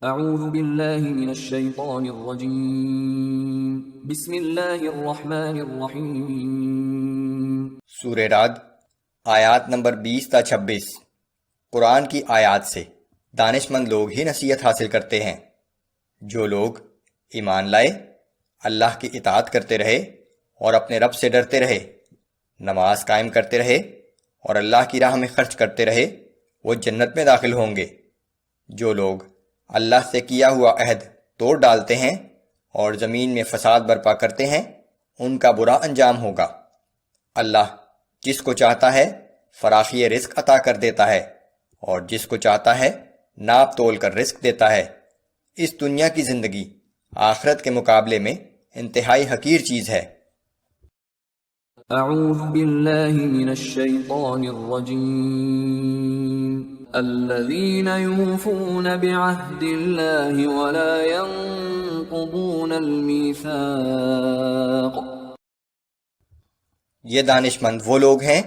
اعوذ باللہ من الشیطان الرجیم بسم اللہ الرحمن الرحیم۔ سورہ رعد آیات نمبر 20 تا 26۔ قرآن کی آیات سے دانش مند لوگ ہی نصیحت حاصل کرتے ہیں۔ جو لوگ ایمان لائے، اللہ کی اطاعت کرتے رہے اور اپنے رب سے ڈرتے رہے، نماز قائم کرتے رہے اور اللہ کی راہ میں خرچ کرتے رہے، وہ جنت میں داخل ہوں گے۔ جو لوگ اللہ سے کیا ہوا عہد توڑ ڈالتے ہیں اور زمین میں فساد برپا کرتے ہیں، ان کا برا انجام ہوگا۔ اللہ جس کو چاہتا ہے فراخی رزق عطا کر دیتا ہے اور جس کو چاہتا ہے ناپ تول کر رزق دیتا ہے۔ اس دنیا کی زندگی آخرت کے مقابلے میں انتہائی حقیر چیز ہے۔ اعوذ باللہ من الشیطان الرجیم الذین یوفون بعہد اللہ ولا ينقضون المیثاق۔ یہ دانش مند وہ لوگ ہیں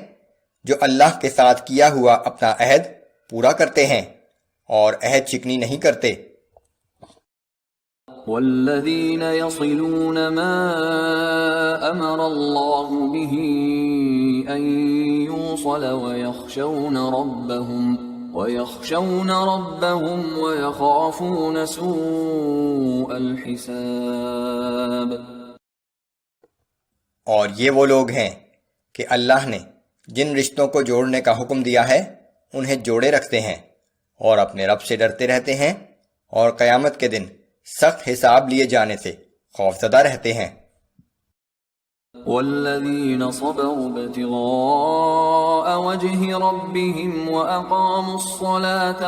جو اللہ کے ساتھ کیا ہوا اپنا عہد پورا کرتے ہیں اور عہد شکنی نہیں کرتے۔ والذین یصلون ما امر اللہ به ان یوصل ویخشون ربهم ویخافون سوء الحساب۔ اور یہ وہ لوگ ہیں کہ اللہ نے جن رشتوں کو جوڑنے کا حکم دیا ہے انہیں جوڑے رکھتے ہیں اور اپنے رب سے ڈرتے رہتے ہیں اور قیامت کے دن سخت حساب لیے جانے سے خوفزدہ رہتے ہیں۔ والذین صبروا ابتغاء وجه ربهم وأقاموا الصلاة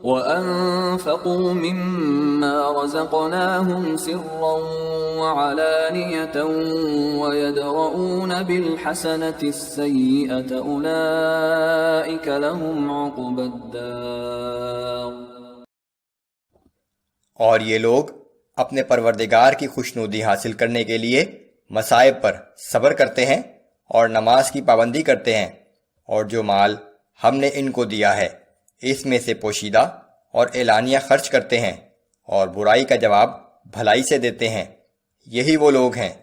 وأنفقوا مما رزقناهم سرا وعلانية ويدرؤون بالحسنة السيئة أولئك لهم عقبى الدار۔ اور یہ لوگ اپنے پروردگار کی خوشنودی حاصل کرنے کے لیے مصائب پر صبر کرتے ہیں اور نماز کی پابندی کرتے ہیں، اور جو مال ہم نے ان کو دیا ہے اس میں سے پوشیدہ اور اعلانیہ خرچ کرتے ہیں اور برائی کا جواب بھلائی سے دیتے ہیں۔ یہی وہ لوگ ہیں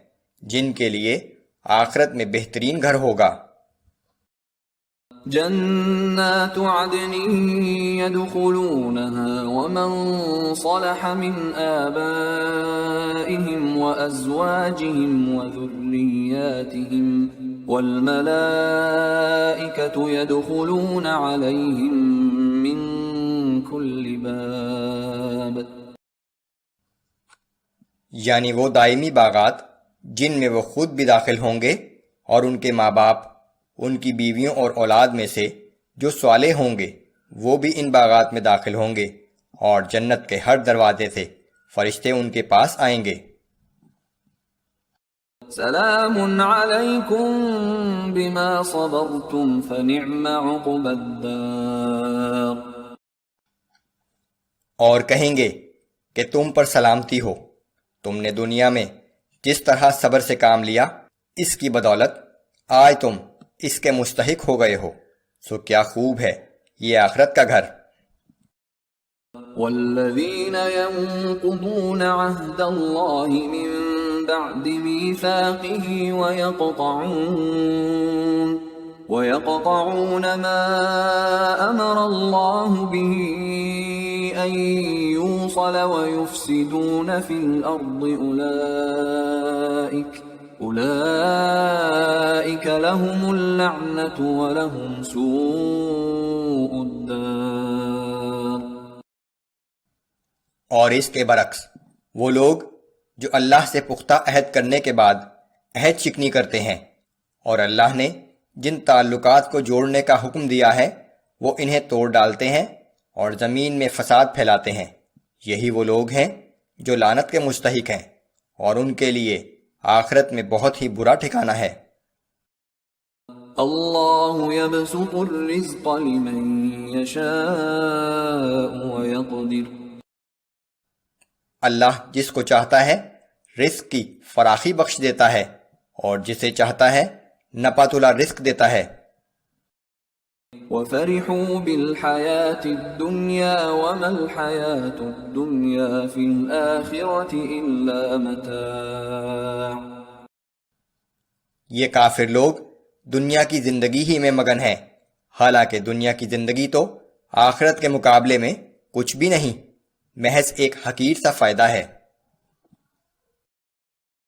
جن کے لیے آخرت میں بہترین گھر ہوگا۔ جنات عدن يدخلونها ومن صلح من آبائهم وأزواجهم وذرياتهم والملائكة يدخلون عليهم من كل باب۔ یعنی وہ دائمی باغات جن میں وہ خود بھی داخل ہوں گے اور ان کے ماں باپ، ان کی بیویوں اور اولاد میں سے جو صالح ہوں گے وہ بھی ان باغات میں داخل ہوں گے، اور جنت کے ہر دروازے سے فرشتے ان کے پاس آئیں گے۔ سلام علیکم بما صبرتم فنعم عقبى الدار۔ اور کہیں گے کہ تم پر سلامتی ہو، تم نے دنیا میں جس طرح صبر سے کام لیا اس کی بدولت آج تم اس کے مستحق ہو گئے ہو، سو کیا خوب ہے یہ آخرت کا گھر۔ والذین ينقضون عہد اللہ من بعد میثاقہ ويقطعون ما امر اللہ به ان یوصل ويفسدون فی الارض اولئک لهم اللعنۃ ولهم سوء الدار۔ اور اس کے برعکس وہ لوگ جو اللہ سے پختہ عہد کرنے کے بعد عہد شکنی کرتے ہیں اور اللہ نے جن تعلقات کو جوڑنے کا حکم دیا ہے وہ انہیں توڑ ڈالتے ہیں اور زمین میں فساد پھیلاتے ہیں، یہی وہ لوگ ہیں جو لعنت کے مستحق ہیں، اور ان کے لیے آخرت میں بہت ہی برا ٹھکانہ ہے۔ اللہ یبسط الرزق لمن یشاء ویقدر۔ اللہ جس کو چاہتا ہے رزق کی فراخی بخش دیتا ہے اور جسے چاہتا ہے نپا تلا رزق دیتا ہے۔ وفرحوا بالحياة الدنيا وما الحياة الدنيا في الآخرة إلا متاع. یہ کافر لوگ دنیا کی زندگی ہی میں مگن ہیں، حالانکہ دنیا کی زندگی تو آخرت کے مقابلے میں کچھ بھی نہیں، محض ایک حقیر سا فائدہ ہے.